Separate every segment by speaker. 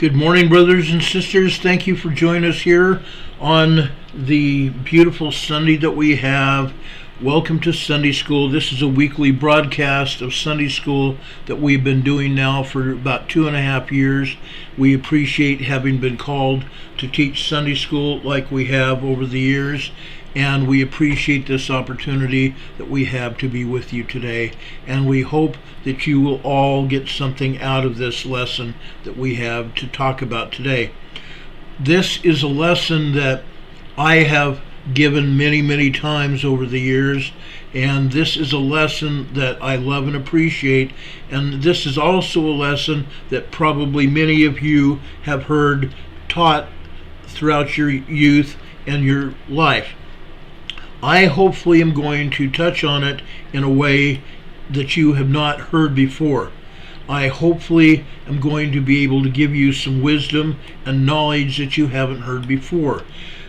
Speaker 1: Good morning, brothers and sisters. Thank you for joining us here on the beautiful Sunday that we have. Welcome to Sunday School. This is a weekly broadcast of Sunday School that we've been doing now for about 2.5 years. We appreciate having been called to teach Sunday School like we have over the years, and we appreciate this opportunity that we have to be with you today. And we hope that you will all get something out of this lesson that we have to talk about today. This is a lesson that I have given many times over the years, and this is a lesson that I love and appreciate, and this is also a lesson that probably many of you have heard taught throughout your youth and your life. I hopefully am going to touch on it in a way that you have not heard before. I hopefully am going to be able to give you some wisdom and knowledge that you haven't heard before.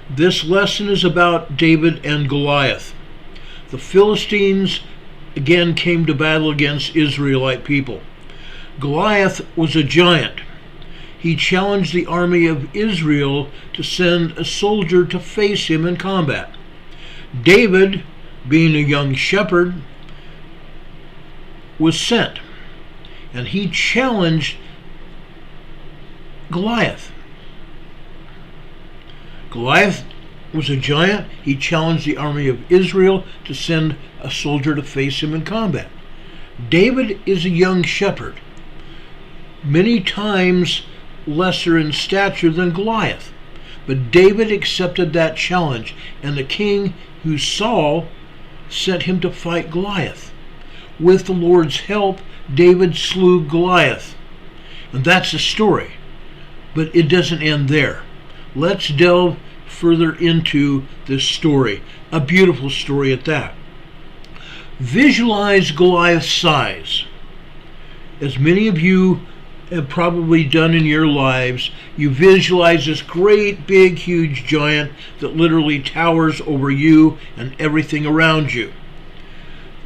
Speaker 1: This lesson is about David and Goliath. The Philistines again came to battle against Israelite people. Goliath was a giant. He challenged the army of Israel to send a soldier to face him in combat. David, being a young shepherd, was sent, and he challenged Goliath. Goliath was a giant. He challenged the army of Israel to send a soldier to face him in combat. David is a young shepherd, many times lesser in stature than Goliath. But David accepted that challenge, and the king, who Saul, sent him to fight Goliath. With the Lord's help, David slew Goliath. And that's the story. But it doesn't end there. Let's delve further into this story, a beautiful story at that. Visualize Goliath's size. As many of you have probably done in your lives, you visualize this great, big, huge giant that literally towers over you and everything around you.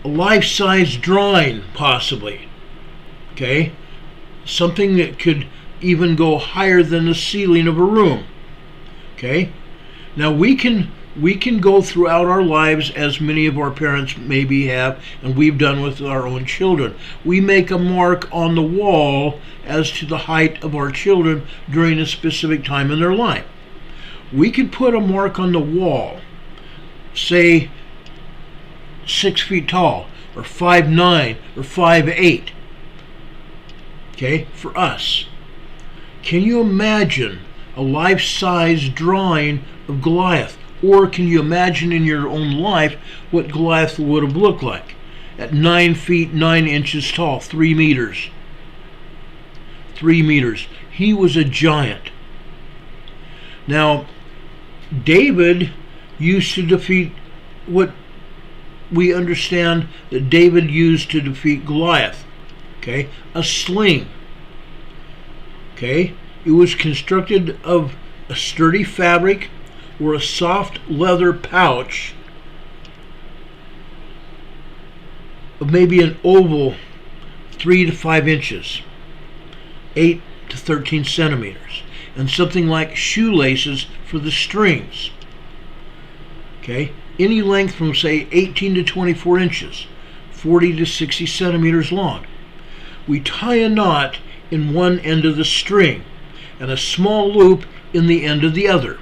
Speaker 1: A life-size drawing, possibly. Okay? Something that could even go higher than the ceiling of a room. Okay? Now we can go throughout our lives, as many of our parents maybe have, and we've done with our own children. We make a mark on the wall as to the height of our children during a specific time in their life. We could put a mark on the wall, say 6 feet tall, or 5'9", or 5'8", okay, for us. Can you imagine a life-size drawing of Goliath? Or can you imagine in your own life what Goliath would have looked like? At 9 feet 9 inches tall, 3 meters. 3 meters. He was a giant. Now, David used to defeat what we understand that David used to defeat Goliath. Okay? A sling. Okay? It was constructed of a sturdy fabric or a soft leather pouch of maybe an oval 3 to 5 inches, 8 to 13 centimeters, and something like shoelaces for the strings. Okay, any length from say 18 to 24 inches, 40 to 60 centimeters long. We tie a knot in one end of the string and a small loop in the end of the other.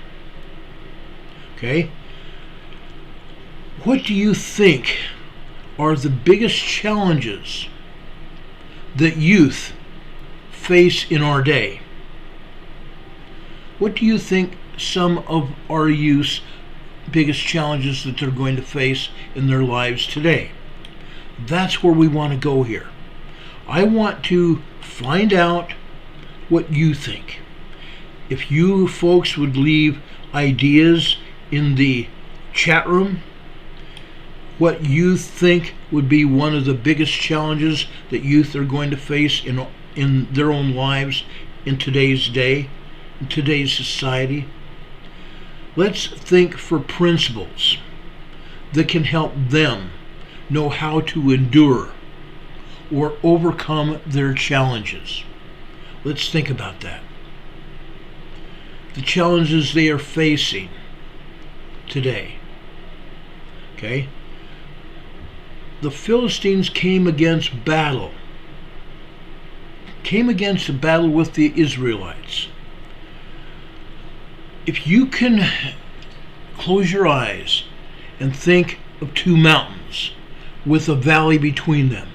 Speaker 1: Okay? What do you think are the biggest challenges that youth face in our day? What do you think some of our youth's biggest challenges that they're going to face in their lives today? That's where we want to go here. I want to find out what you think. If you folks would leave ideas in the chat room, what you think would be one of the biggest challenges that youth are going to face in their own lives in today's day, in today's society. Let's think for principles that can help them know how to endure or overcome their challenges. Let's think about that. the challenges they are facing today. Okay? The Philistines came against a battle with the Israelites. If you can close your eyes and think of two mountains with a valley between them,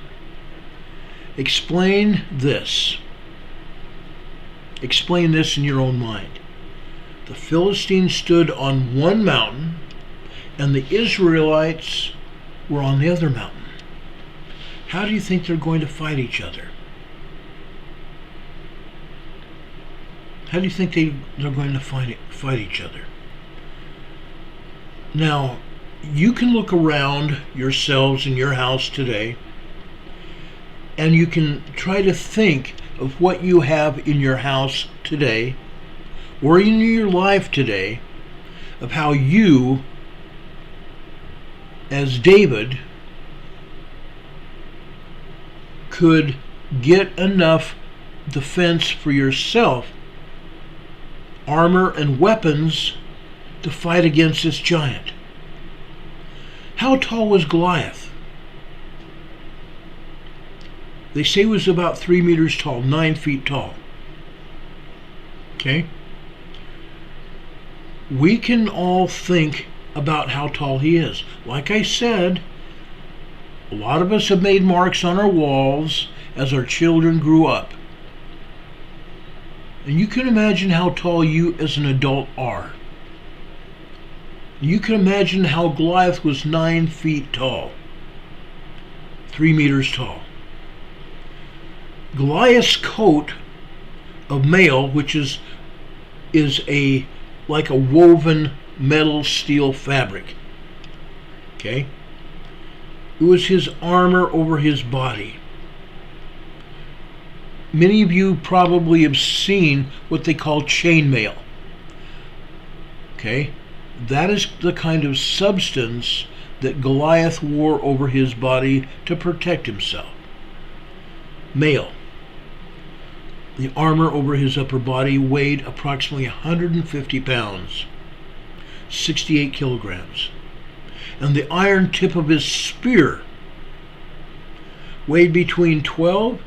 Speaker 1: explain this. Explain this in your own mind. The Philistines stood on one mountain and the Israelites were on the other mountain. How do you think they're going to fight each other? How do you think they're going to fight each other? Now, you can look around yourselves in your house today, and you can try to think of what you have in your house today, or in your life today, of how you, as David, could get enough defense for yourself, armor and weapons, to fight against this giant. How tall was Goliath? They say he was about 3 meters tall, 9 feet tall. Okay? We can all think about how tall he is. Like I said, a lot of us have made marks on our walls as our children grew up. And you can imagine how tall you as an adult are. You can imagine how Goliath was 9 feet tall, 3 meters tall. Goliath's coat of mail, which is like a woven metal steel fabric. Okay? It was his armor over his body. Many of you probably have seen what they call chainmail. Okay? That is the kind of substance that Goliath wore over his body to protect himself. Mail. The armor over his upper body weighed approximately 150 pounds, 68 kilograms. And the iron tip of his spear weighed between 12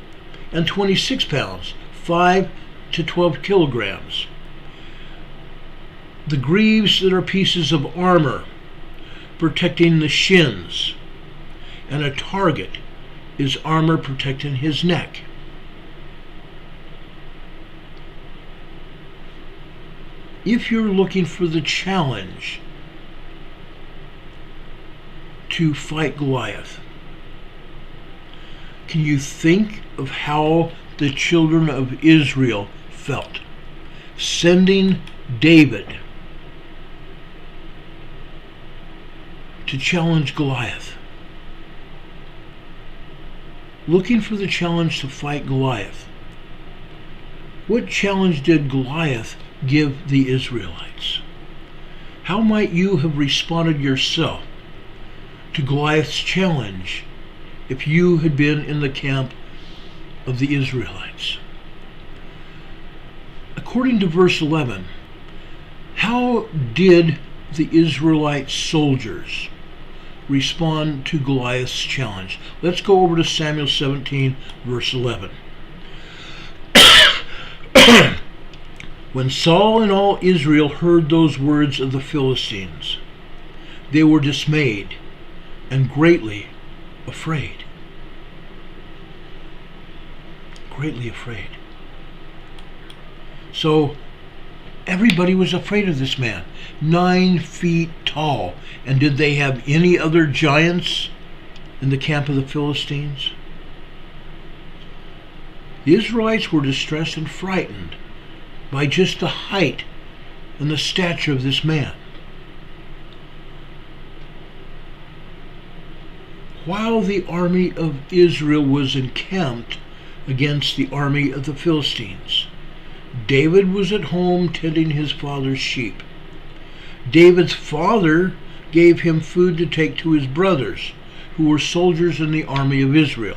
Speaker 1: and 26 pounds, 5 to 12 kilograms. The greaves that are pieces of armor protecting the shins, and a target is armor protecting his neck. If you're looking for the challenge to fight Goliath, can you think of how the children of Israel felt sending David to challenge Goliath? Looking for the challenge to fight Goliath. What challenge did Goliath give the Israelites? How might you have responded yourself to Goliath's challenge if you had been in the camp of the Israelites? According to verse 11, how did the Israelite soldiers respond to Goliath's challenge? Let's go over to Samuel 17, verse 11. When Saul and all Israel heard those words of the Philistines, they were dismayed and greatly afraid. Greatly afraid. So everybody was afraid of this man, 9 feet tall. And did they have any other giants in the camp of the Philistines? The Israelites were distressed and frightened by just the height and the stature of this man. While the army of Israel was encamped against the army of the Philistines, David was at home tending his father's sheep. David's father gave him food to take to his brothers, who were soldiers in the army of Israel,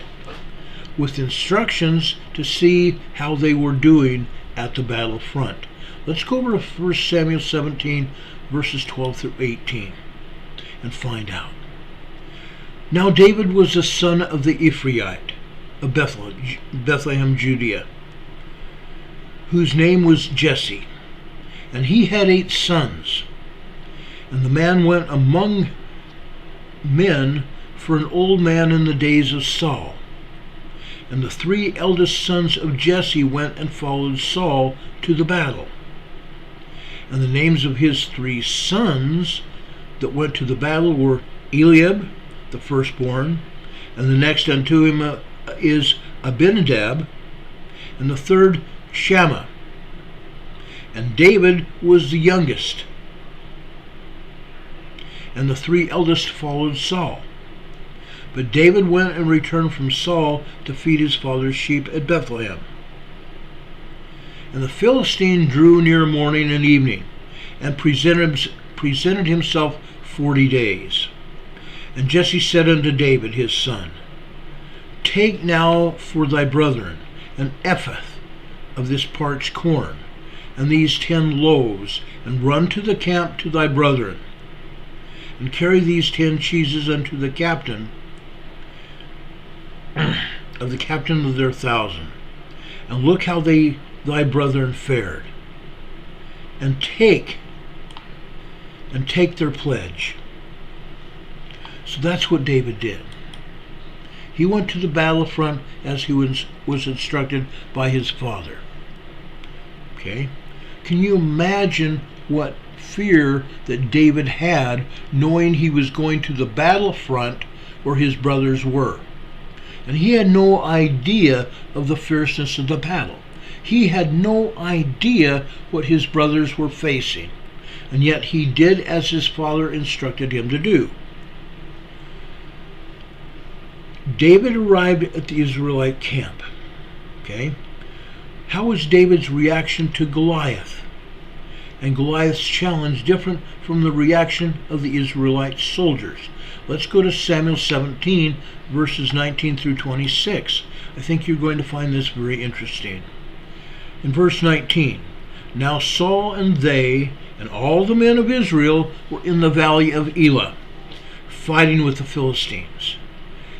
Speaker 1: with instructions to see how they were doing at the battlefront. Let's go over to 1 Samuel 17, verses 12 through 18, and find out. Now David was the son of the Ephraite of Bethlehem, Judea, whose name was Jesse, and he had 8 sons. And the man went among men for an old man in the days of Saul. And the 3 eldest sons of Jesse went and followed Saul to the battle. And the names of his 3 sons that went to the battle were Eliab, the firstborn, and the next unto him is Abinadab, and the third Shammah. And David was the youngest. And the 3 eldest followed Saul. But David went and returned from Saul to feed his father's sheep at Bethlehem. And the Philistine drew near morning and evening, and presented himself 40 days. And Jesse said unto David his son, Take now for thy brethren an ephah of this parched corn, and these 10 loaves, and run to the camp to thy brethren, and carry these 10 cheeses unto the captain of their 1,000, and look how thy brethren fared, and take their pledge. So that's what David did. He went to the battlefront as he was instructed by his father. Okay? Can you imagine what fear that David had, knowing he was going to the battlefront where his brothers were? And he had no idea of the fierceness of the battle. He had no idea what his brothers were facing. And yet he did as his father instructed him to do. David arrived at the Israelite camp. Okay? How was David's reaction to Goliath? And Goliath's challenge different from the reaction of the Israelite soldiers? Let's go to Samuel 17, verses 19 through 26. I think you're going to find this very interesting. In verse 19, Now Saul and they and all the men of Israel were in the valley of Elah, fighting with the Philistines.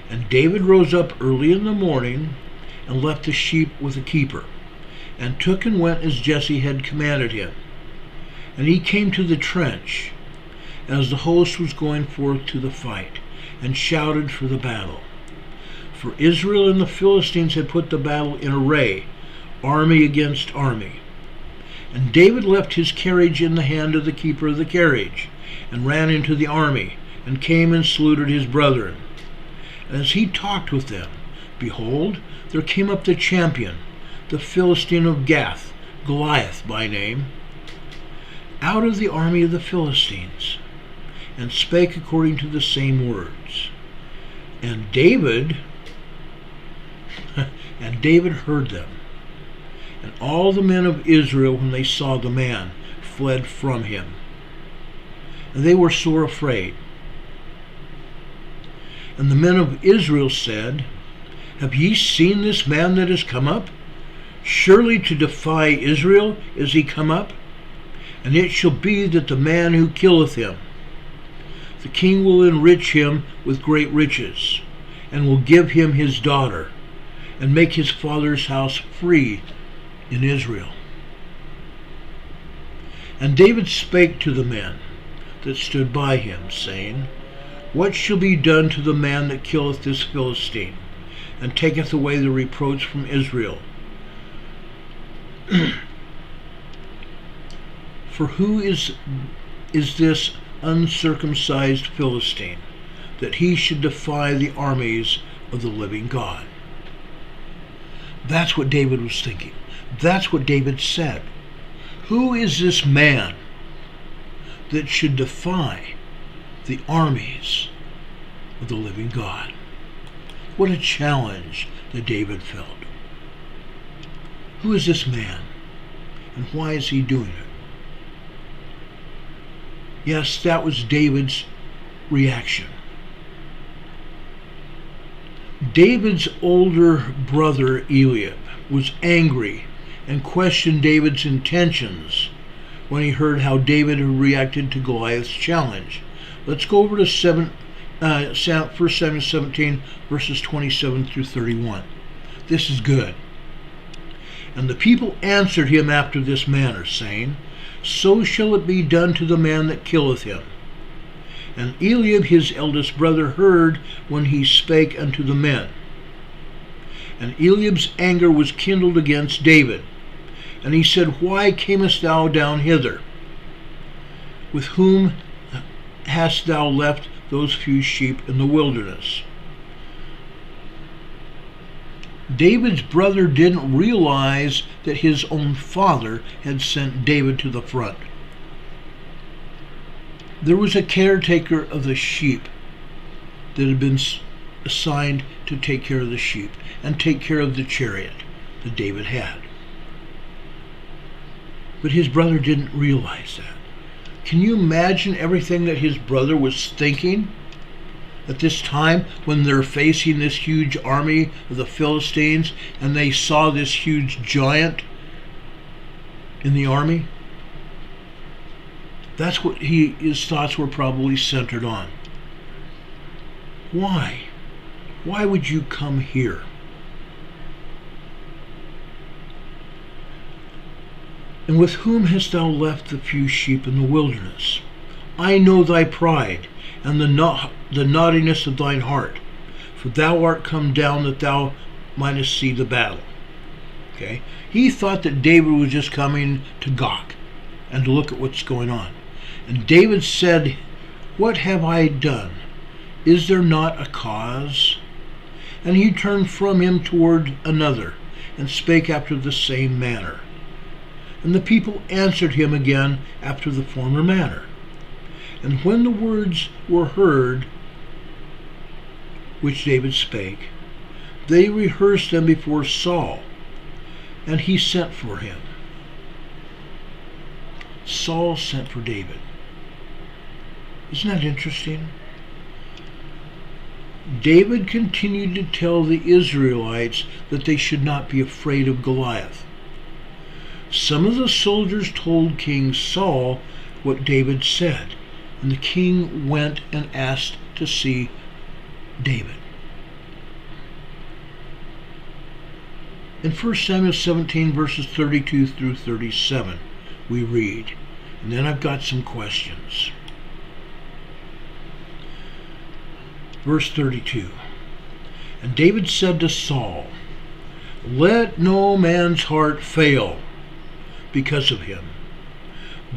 Speaker 1: And David rose up early in the morning and left the sheep with a keeper, and took and went as Jesse had commanded him. And he came to the trench as the host was going forth to the fight, and shouted for the battle. For Israel and the Philistines had put the battle in array, army against army. And David left his carriage in the hand of the keeper of the carriage, and ran into the army, and came and saluted his brethren. And as he talked with them, behold, there came up the champion, the Philistine of Gath, Goliath by name, out of the army of the Philistines, and spake according to the same words. And David heard them. And all the men of Israel, when they saw the man, fled from him. And they were sore afraid. And the men of Israel said, Have ye seen this man that is come up? Surely to defy Israel is he come up? And it shall be that the man who killeth him, the king will enrich him with great riches, and will give him his daughter, and make his father's house free in Israel. And David spake to the men that stood by him, saying, What shall be done to the man that killeth this Philistine, and taketh away the reproach from Israel? For who is this uncircumcised Philistine, that he should defy the armies of the living God? That's what David was thinking. That's what David said. Who is this man that should defy the armies of the living God? What a challenge that David felt. Who is this man, and why is he doing it? Yes, that was David's reaction. David's older brother Eliab was angry and questioned David's intentions when he heard how David had reacted to Goliath's challenge. Let's go over to 1 Samuel 17, verses 27 through 31. This is good. And the people answered him after this manner, saying, So shall it be done to the man that killeth him. And Eliab his eldest brother heard when he spake unto the men. And Eliab's anger was kindled against David. And he said, Why camest thou down hither? With whom hast thou left those few sheep in the wilderness? David's brother didn't realize that his own father had sent David to the front. There was a caretaker of the sheep that had been assigned to take care of the sheep and take care of the chariot that David had. But his brother didn't realize that. Can you imagine everything that his brother was thinking at this time when they're facing this huge army of the Philistines and they saw this huge giant in the army? That's what his thoughts were probably centered on. Why? Why would you come here? And with whom hast thou left the few sheep in the wilderness? I know thy pride, and the naughtiness of thine heart, for thou art come down that thou mightest see the battle. Okay? He thought that David was just coming to gawk and to look at what's going on. And David said, What have I done? Is there not a cause? And he turned from him toward another, and spake after the same manner. And the people answered him again after the former manner. And when the words were heard which David spake, they rehearsed them before Saul, and he sent for him. Saul sent for David. Isn't that interesting? David continued to tell the Israelites that they should not be afraid of Goliath. Some of the soldiers told King Saul what David said, and the king went and asked to see David. In 1 Samuel 17, verses 32 through 37, we read, and then I've got some questions. Verse 32, And David said to Saul, Let no man's heart fail because of him.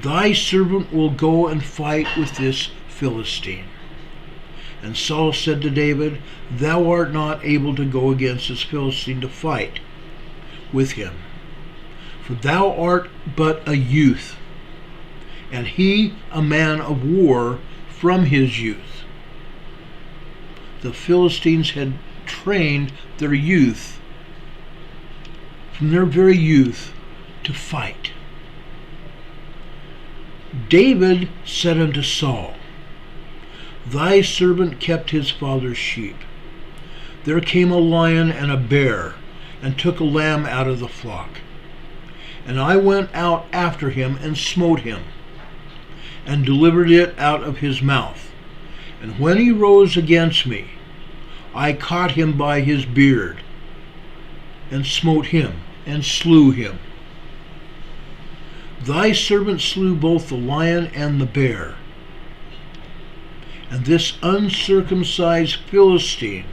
Speaker 1: Thy servant will go and fight with this Philistine. And Saul said to David, Thou art not able to go against this Philistine to fight with him, for thou art but a youth, and he a man of war from his youth. The Philistines had trained their youth, from their very youth, to fight. David said unto Saul, Thy servant kept his father's sheep. There came a lion and a bear, and took a lamb out of the flock. And I went out after him, and smote him, and delivered it out of his mouth. And when he rose against me, I caught him by his beard, and smote him, and slew him. Thy servant slew both the lion and the bear. And this uncircumcised Philistine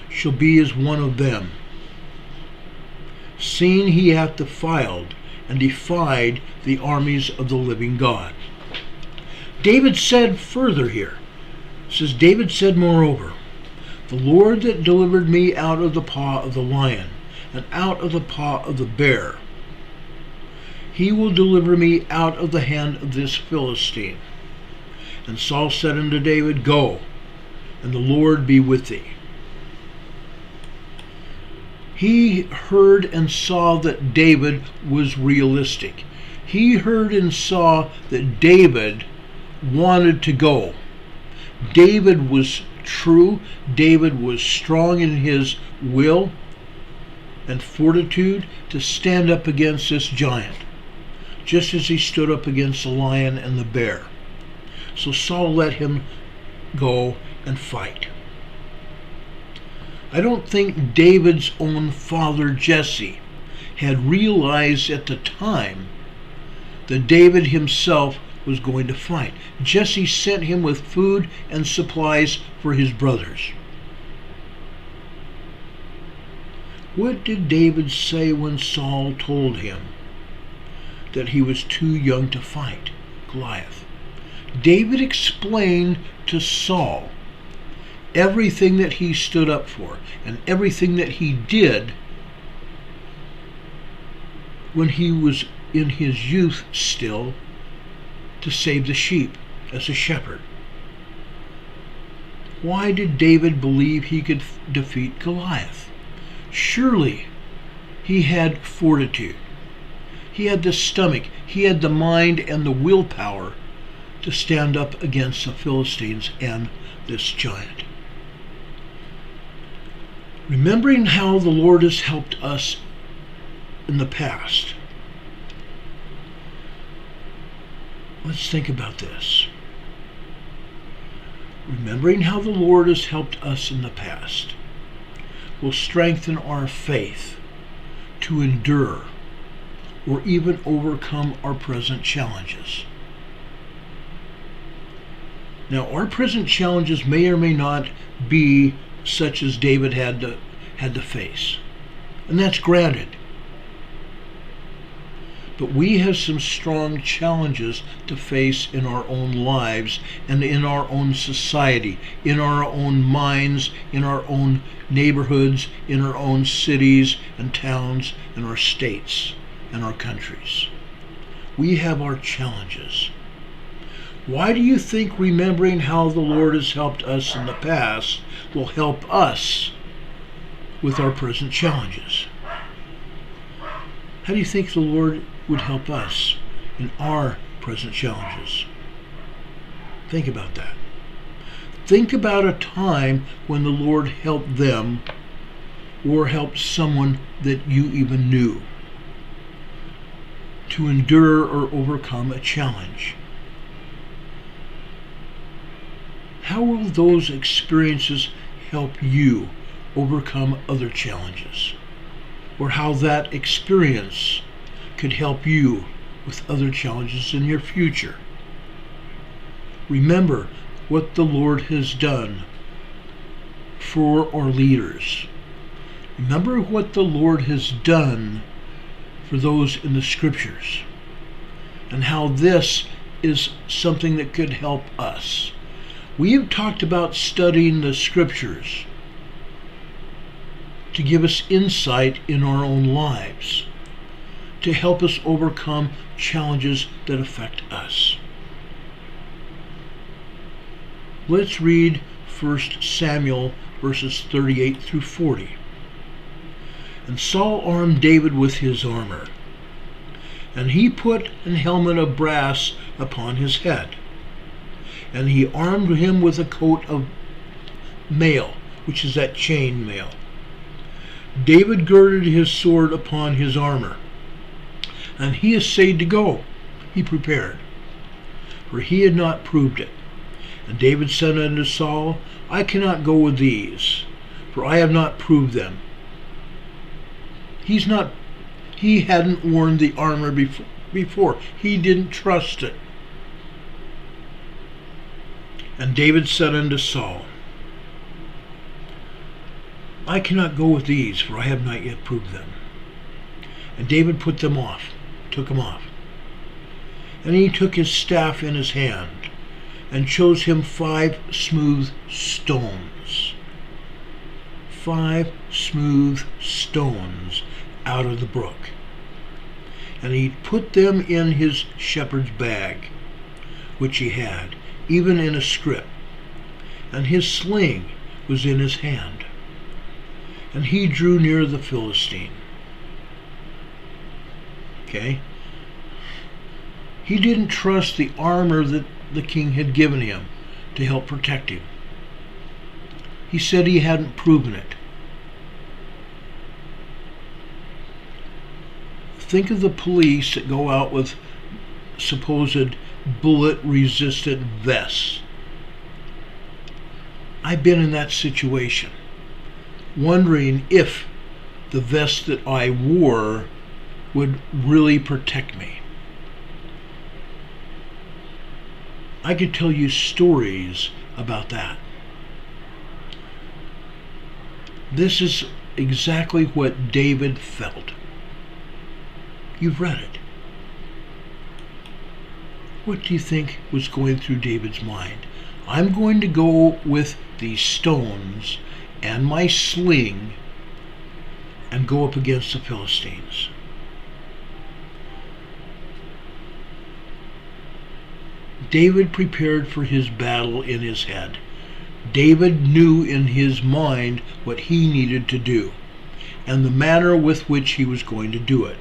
Speaker 1: shall be as one of them, seeing he hath defiled and defied the armies of the living God. David said further here, says, David said, Moreover, the Lord that delivered me out of the paw of the lion and out of the paw of the bear, he will deliver me out of the hand of this Philistine. And Saul said unto David, Go, and the Lord be with thee. He heard and saw that David was realistic. He heard and saw that David wanted to go. David was true. David was strong in his will. and fortitude to stand up against this giant, just as he stood up against the lion and the bear. So Saul let him go and fight. I don't think David's own father Jesse had realized at the time that David himself was going to fight. Jesse sent him with food and supplies for his brothers. What did David say when Saul told him that he was too young to fight Goliath? David explained to Saul everything that he stood up for and everything that he did when he was in his youth still to save the sheep as a shepherd. Why did David believe he could defeat Goliath? Surely he had fortitude. He had the stomach, he had the mind and the willpower to stand up against the Philistines and this giant. Remembering how the Lord has helped us in the past, let's think about this. Remembering how the Lord has helped us in the past will strengthen our faith to endure or even overcome our present challenges. Now, our present challenges may or may not be such as David had to face, and that's granted. But we have some strong challenges to face in our own lives and in our own society, in our own minds, in our own neighborhoods, in our own cities and towns, in our states and our countries. We have our challenges. Why do you think remembering how the Lord has helped us in the past will help us with our present challenges? How do you think the Lord would help us in our present challenges? Think about that. Think about a time when the Lord helped them or helped someone that you even knew to endure or overcome a challenge. How will those experiences help you overcome other challenges? Or how that experience could help you with other challenges in your future? Remember what the Lord has done for our leaders. Remember what the Lord has done for those in the Scriptures, and how this is something that could help us. We have talked about studying the Scriptures to give us insight in our own lives, to help us overcome challenges that affect us. Let's read 1 Samuel verses 38 through 40. And Saul armed David with his armor, and he put an helmet of brass upon his head, and he armed him with a coat of mail, which is that chain mail. David girded his sword upon his armor, and he essayed to go. He prepared, for he had not proved it. And David said unto Saul, I cannot go with these, for I have not proved them. He hadn't worn the armor before. He didn't trust it. And David said unto Saul, I cannot go with these, for I have not yet proved them. And David took them off. And he took his staff in his hand, and chose him 5 smooth stones. 5 smooth stones out of the brook. And he put them in his shepherd's bag, which he had, even in a scrip. And his sling was in his hand. And he drew near the Philistine. Okay? He didn't trust the armor that the king had given him to help protect him. He said he hadn't proven it. think of the police that go out with supposed bullet-resistant vests. I've been in that situation, wondering if the vest that I wore would really protect me. I could tell you stories about that. This is exactly what David felt. You've read it. What do you think was going through David's mind? I'm going to go with these stones and my sling and go up against the Philistines. David prepared for his battle in his head. David knew in his mind what he needed to do and the manner with which he was going to do it.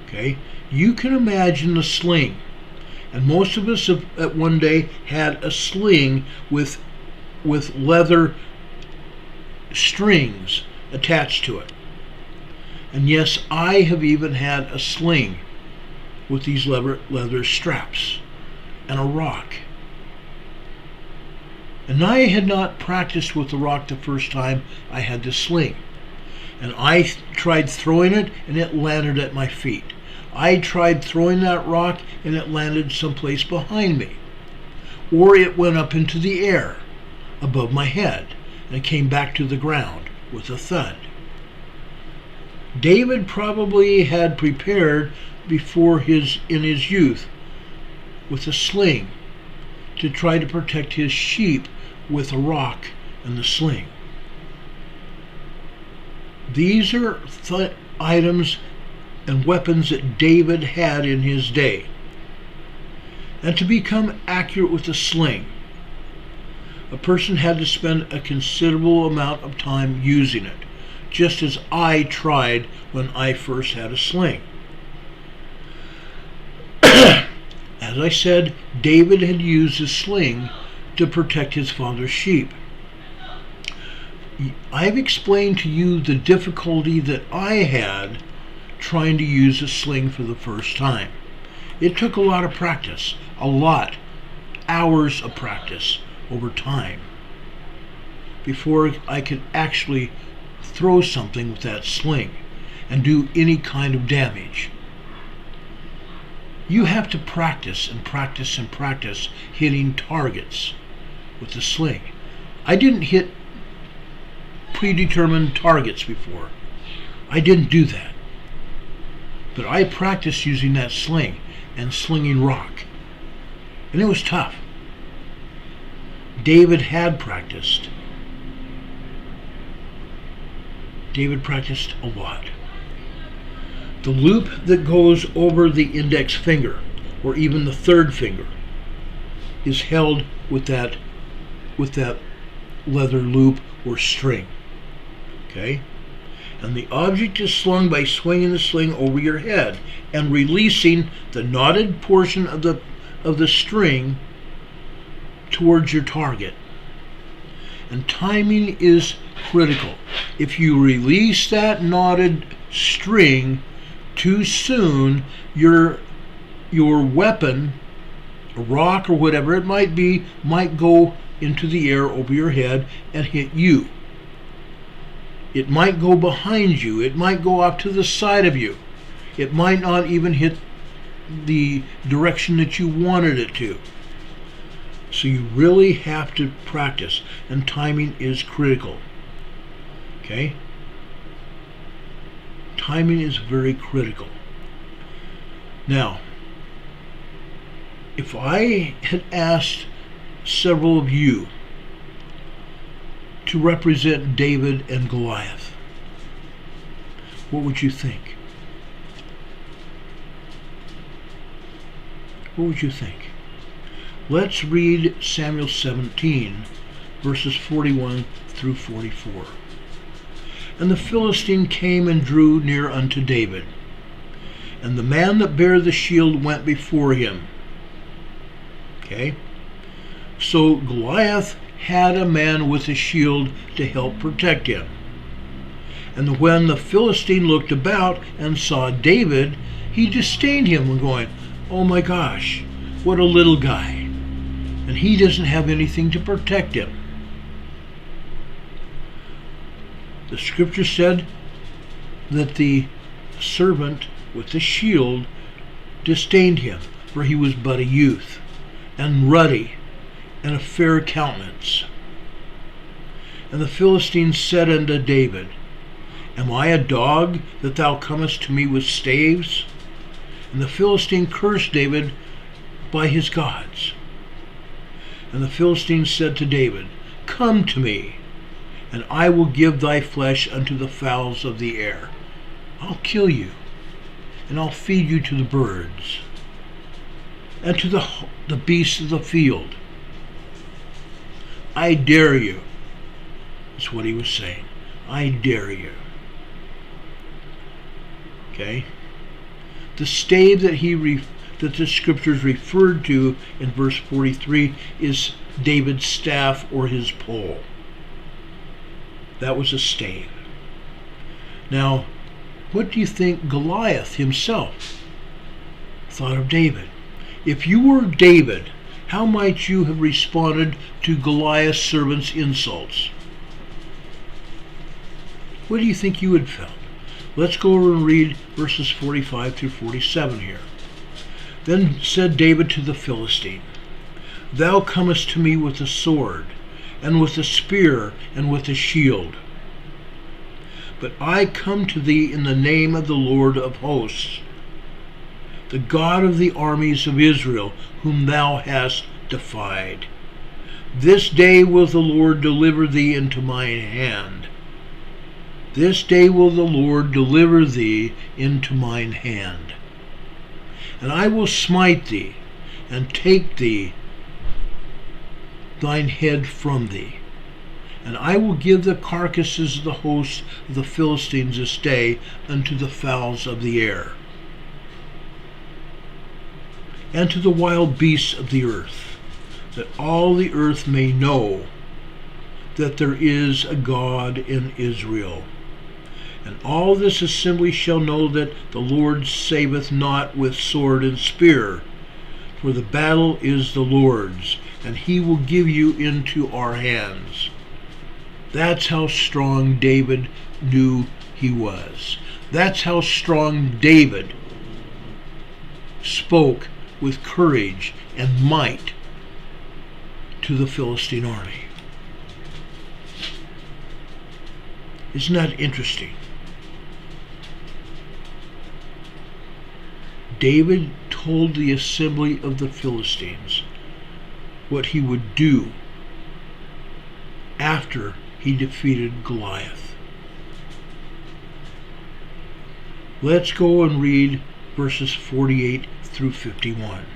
Speaker 1: Okay? You can imagine the sling. And most of us have at one day had a sling with leather strings attached to it. And yes, I have even had a sling with these leather straps and a rock. And I had not practiced with the rock the first time I had the sling. And I tried throwing it and it landed at my feet. I tried throwing that rock and it landed someplace behind me. Or it went up into the air above my head and came back to the ground with a thud. David probably had prepared before in his youth with a sling to try to protect his sheep with a rock and the sling. These are items and weapons that David had in his day. And to become accurate with a sling, a person had to spend a considerable amount of time using it, just as I tried when I first had a sling. As I said, David had used his sling to protect his father's sheep. I've explained to you the difficulty that I had trying to use a sling for the first time. It took a lot of practice, hours of practice over time, before I could actually throw something with that sling and do any kind of damage. You have to practice and practice and practice hitting targets with the sling. I didn't hit predetermined targets before. I didn't do that. But I practiced using that sling and slinging rock. And it was tough. David had practiced. David practiced a lot. The loop that goes over the index finger, or even the third finger, is held with that leather loop or string. Okay? And the object is slung by swinging the sling over your head and releasing the knotted portion of the string towards your target. And timing is critical. If you release that knotted string too soon, your weapon, a rock or whatever it might be, might go into the air over your head and hit you. It might go behind you. It might go off to the side of you. It might not even hit the direction that you wanted it to. So you really have to practice, and timing is critical. Okay? Timing is very critical. Now, if I had asked several of you to represent David and Goliath, what would you think? What would you think? Let's read Samuel 17, verses 41 through 44. And the Philistine came and drew near unto David, and the man that bare the shield went before him. Okay? So Goliath had a man with a shield to help protect him. And when the Philistine looked about and saw David, he disdained him, going, "Oh my gosh, what a little guy. And he doesn't have anything to protect him." The scripture said that the servant with the shield disdained him, for he was but a youth, and ruddy, and of fair countenance. And the Philistine said unto David, "Am I a dog, that thou comest to me with staves?" And the Philistine cursed David by his gods. And the Philistine said to David, "Come to me, and I will give thy flesh unto the fowls of the air." I'll kill you, and I'll feed you to the birds, and to the beasts of the field. I dare you. That's what he was saying. I dare you. Okay? The stave that that the scriptures referred to in verse 43 is David's staff or his pole. That was a stave. Now, what do you think Goliath himself thought of David? If you were David, how might you have responded to Goliath's servant's insults? What do you think you would have felt? Let's go over and read verses 45 through 47 here. Then said David to the Philistine, "Thou comest to me with a sword, and with a spear, and with a shield. But I come to thee in the name of the Lord of hosts, the God of the armies of Israel, whom thou hast defied. This day will the Lord deliver thee into mine hand. This day will the Lord deliver thee into mine hand. And I will smite thee, and take thee thine head from thee. And I will give the carcasses of the hosts of the Philistines this day unto the fowls of the air, and to the wild beasts of the earth, that all the earth may know that there is a God in Israel. And all this assembly shall know that the Lord saveth not with sword and spear, for the battle is the Lord's, and he will give you into our hands." That's how strong David knew he was. That's how strong David spoke with courage and might to the Philistine army. Isn't that interesting? David told the assembly of the Philistines what he would do after he defeated Goliath. Let's go and read verses 48 through 51.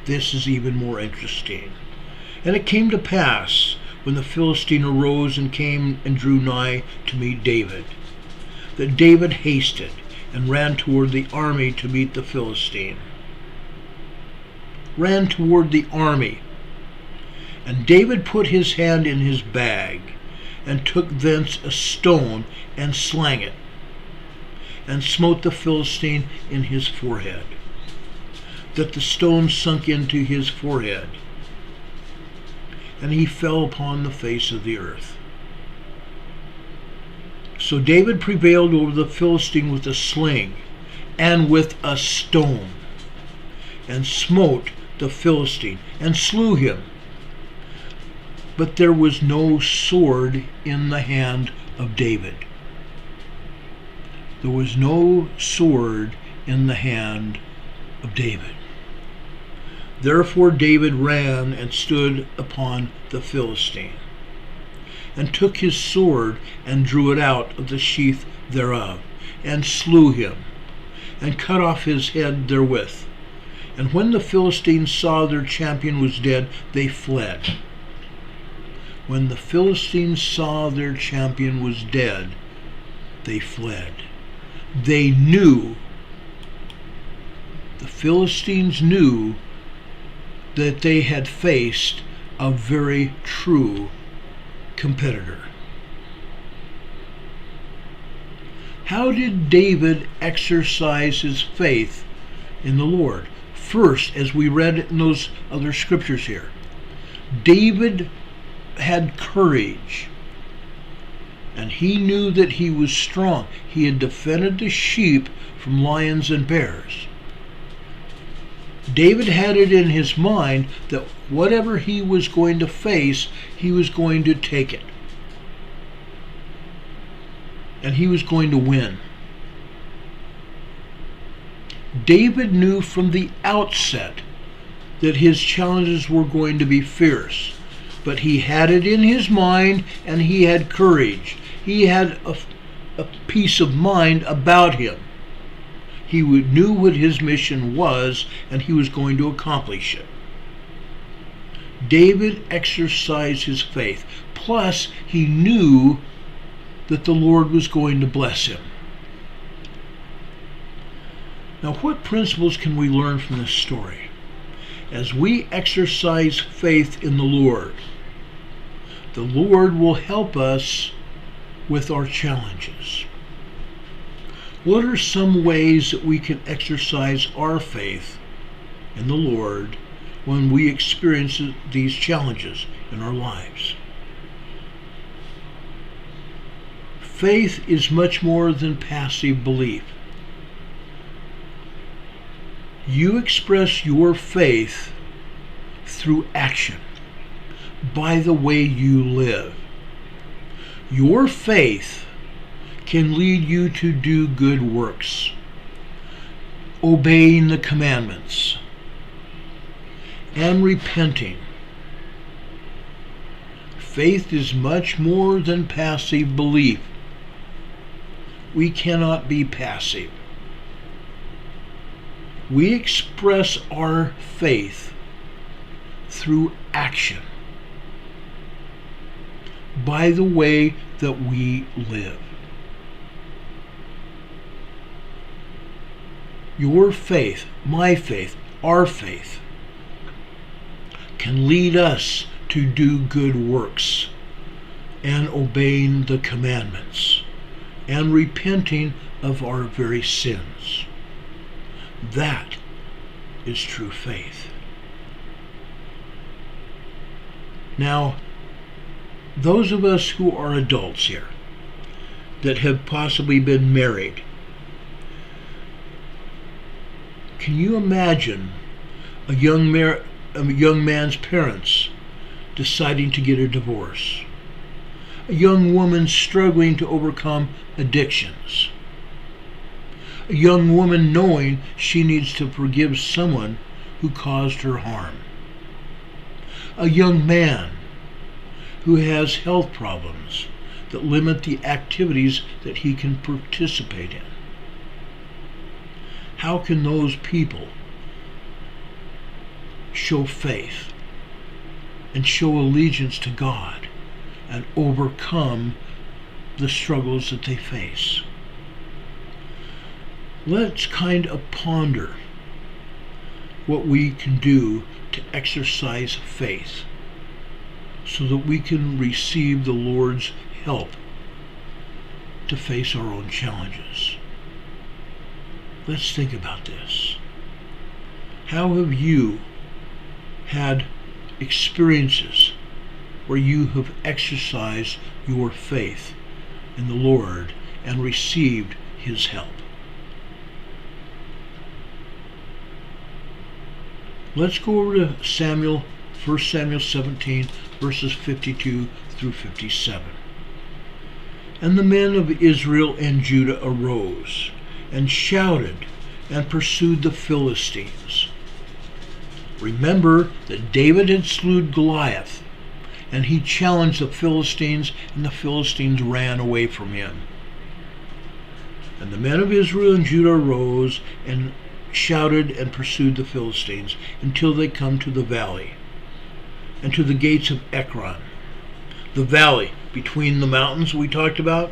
Speaker 1: This is even more interesting. "And it came to pass, when the Philistine arose and came and drew nigh to meet David, that David hasted and ran toward the army to meet the Philistine." Ran toward the army. "And David put his hand in his bag, and took thence a stone, and slang it, and smote the Philistine in his forehead, that the stone sunk into his forehead, and he fell upon the face of the earth. So David prevailed over the Philistine with a sling, and with a stone, and smote the Philistine, and slew him. But there was no sword in the hand of David." There was no sword in the hand of David. Therefore David ran and stood upon the Philistine, and took his sword, and drew it out of the sheath thereof, and slew him, and cut off his head therewith. And when the Philistines saw their champion was dead, they fled. When the Philistines saw their champion was dead, they fled. They knew, the Philistines knew, that they had faced a very true competitor. How did David exercise his faith in the Lord? First, as we read in those other scriptures here, David had courage, and he knew that he was strong. He had defended the sheep from lions and bears. David had it in his mind that whatever he was going to face, he was going to take it. And he was going to win. David knew from the outset that his challenges were going to be fierce, but he had it in his mind and he had courage. He had a peace of mind about him. He knew what his mission was and he was going to accomplish it. David exercised his faith. Plus, he knew that the Lord was going to bless him. Now, what principles can we learn from this story? As we exercise faith in the Lord will help us with our challenges. What are some ways that we can exercise our faith in the Lord when we experience these challenges in our lives? Faith is much more than passive belief. You express your faith through action, by the way you live. Your faith can lead you to do good works, obeying the commandments, and repenting. Faith is much more than passive belief. We cannot be passive. We express our faith through action, by the way that we live. Your faith, my faith, our faith can lead us to do good works and obeying the commandments and repenting of our very sins. That is true faith. Now, those of us who are adults here that have possibly been married, can you imagine a young man's parents deciding to get a divorce? A young woman struggling to overcome addictions? A young woman knowing she needs to forgive someone who caused her harm? A young man who has health problems that limit the activities that he can participate in? How can those people show faith and show allegiance to God and overcome the struggles that they face? Let's kind of ponder what we can do to exercise faith so that we can receive the Lord's help to face our own challenges. Let's think about this. How have you had experiences where you have exercised your faith in the Lord and received His help? Let's go over to Samuel, 1 Samuel 17, verses 52 through 57. And the men of Israel and Judah arose and shouted and pursued the Philistines. Remember that David had slew Goliath, and he challenged the Philistines, and the Philistines ran away from him. And the men of Israel and Judah arose and shouted and pursued the Philistines until they come to the valley and to the gates of Ekron, the valley between the mountains we talked about.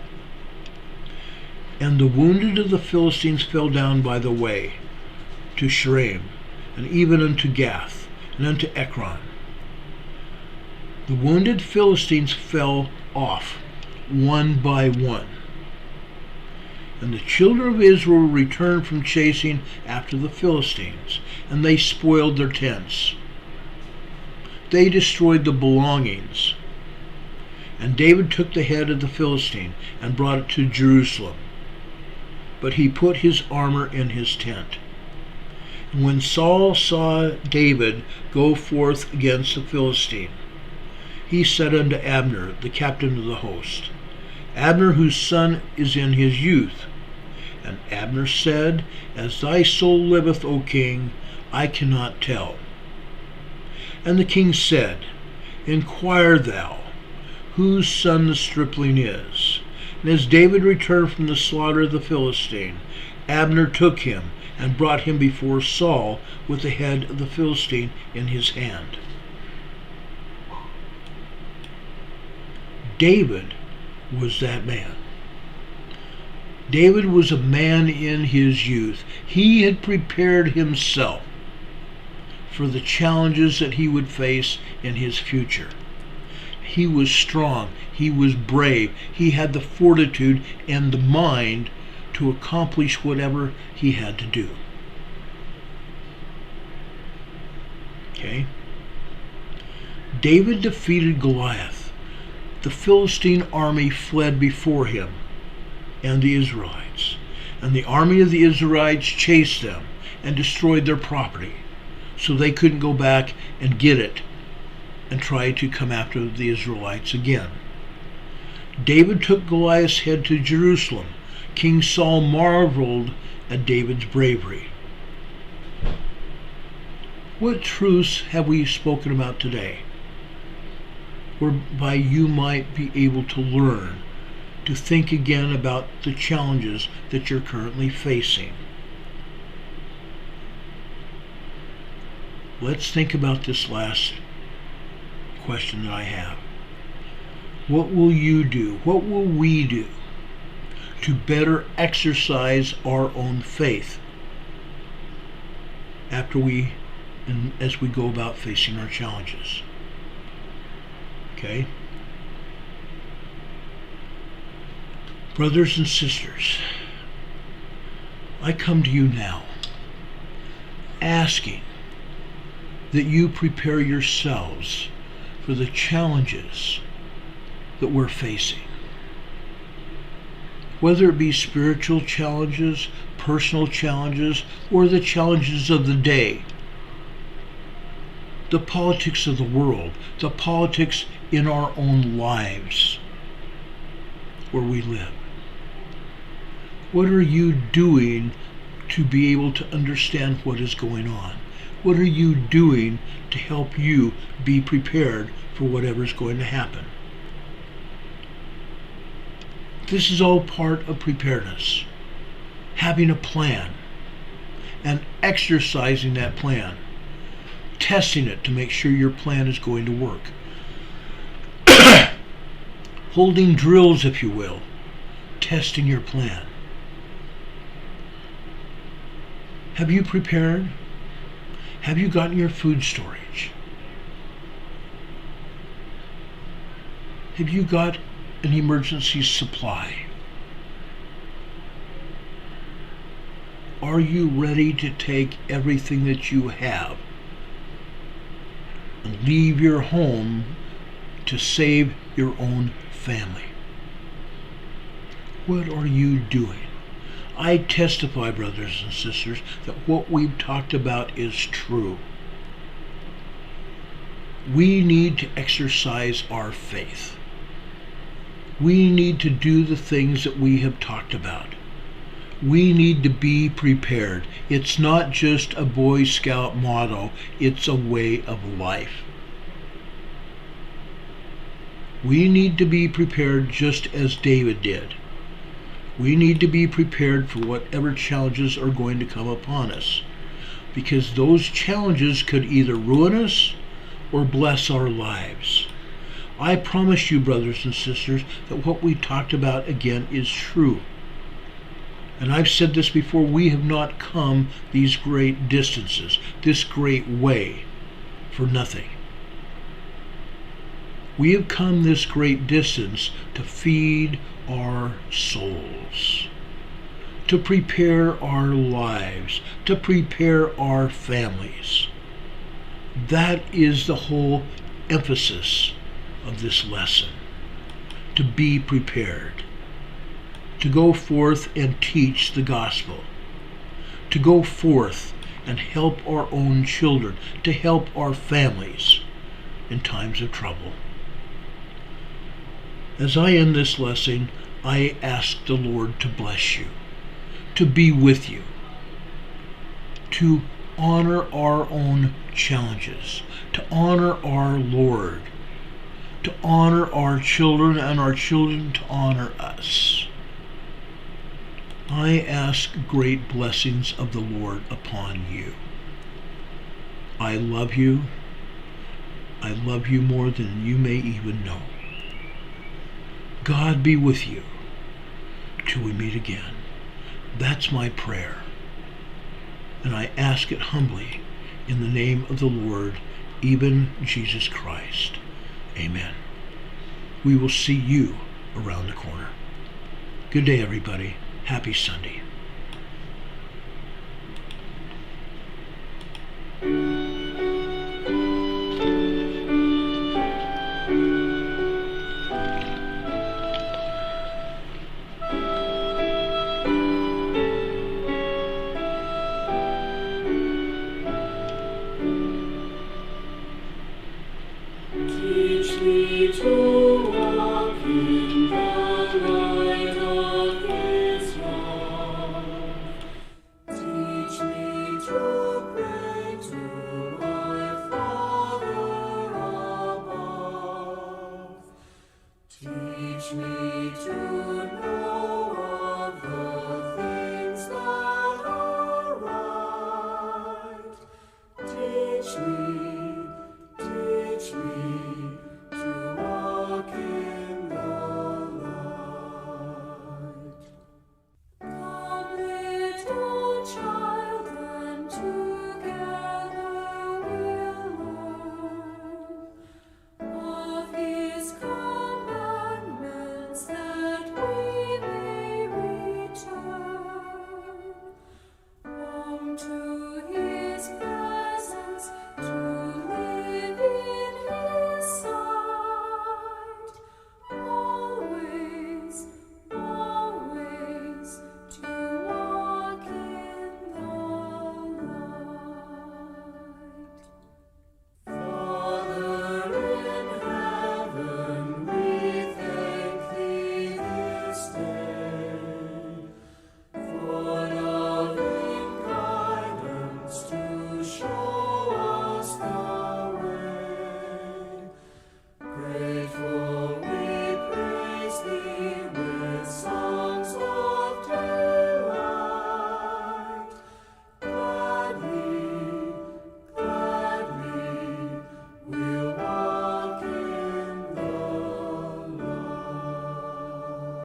Speaker 1: And the wounded of the Philistines fell down by the way to Shaaraim, and even unto Gath, and unto Ekron. The wounded Philistines fell off one by one, And the children of Israel returned from chasing after the Philistines, and they spoiled their tents. They destroyed the belongings. And David took the head of the Philistine and brought it to Jerusalem. But he put his armor in his tent. And when Saul saw David go forth against the Philistine, he said unto Abner, the captain of the host, Abner, whose son is in his youth. And Abner said, As thy soul liveth, O king, I cannot tell. And the king said, Inquire thou, whose son the stripling is. And as David returned from the slaughter of the Philistine, Abner took him and brought him before Saul with the head of the Philistine in his hand. David was that man. David was a man in his youth. He had prepared himself for the challenges that he would face in his future. He was strong. He was brave. He had the fortitude and the mind to accomplish whatever he had to do. Okay? David defeated Goliath. The Philistine army fled before him and the Israelites. And the army of the Israelites chased them and destroyed their property, so they couldn't go back and get it and try to come after the Israelites again. David took Goliath's head to Jerusalem. King Saul marveled at David's bravery. What truths have we spoken about today, whereby you might be able to learn to think again about the challenges that you're currently facing? Let's think about this last question that I have. What will you do? What will we do to better exercise our own faith after and as we go about facing our challenges? Okay? Brothers and sisters, I come to you now asking that you prepare yourselves for the challenges that we're facing. Whether it be spiritual challenges, personal challenges, or the challenges of the day, the politics of the world, the politics in our own lives where we live. What are you doing to be able to understand what is going on? What are you doing to help you be prepared for whatever is going to happen? This is all part of preparedness. Having a plan and exercising that plan. Testing it to make sure your plan is going to work. Holding drills, if you will. Testing your plan. Have you prepared? Have you gotten your food storage? Have you got an emergency supply? Are you ready to take everything that you have and leave your home to save your own family? What are you doing? I testify, brothers and sisters, that what we've talked about is true. We need to exercise our faith. We need to do the things that we have talked about. We need to be prepared. It's not just a Boy Scout motto, it's a way of life. We need to be prepared just as David did. We need to be prepared for whatever challenges are going to come upon us, because those challenges could either ruin us or bless our lives. I promise you, brothers and sisters, that what we talked about again is true. And I've said this before, we have not come these great distances, this great way, for nothing. We have come this great distance to feed our souls. to prepare our lives, to prepare our families. That is the whole emphasis of this lesson. To be prepared. To go forth and teach the gospel. To go forth and help our own children. To help our families in times of trouble. As I end this lesson, I ask the Lord to bless you, to be with you, to honor our own challenges, to honor our Lord, to honor our children, and our children to honor us. I ask great blessings of the Lord upon you. I love you. I love you more than you may even know. God be with you till we meet again. That's my prayer. And I ask it humbly in the name of the Lord, even Jesus Christ. Amen. We will see you around the corner. Good day, everybody. Happy Sunday.
Speaker 2: Teach me to walk in the light of His love. Teach me to pray to my Father above. Teach me to know of the things that are right. Teach me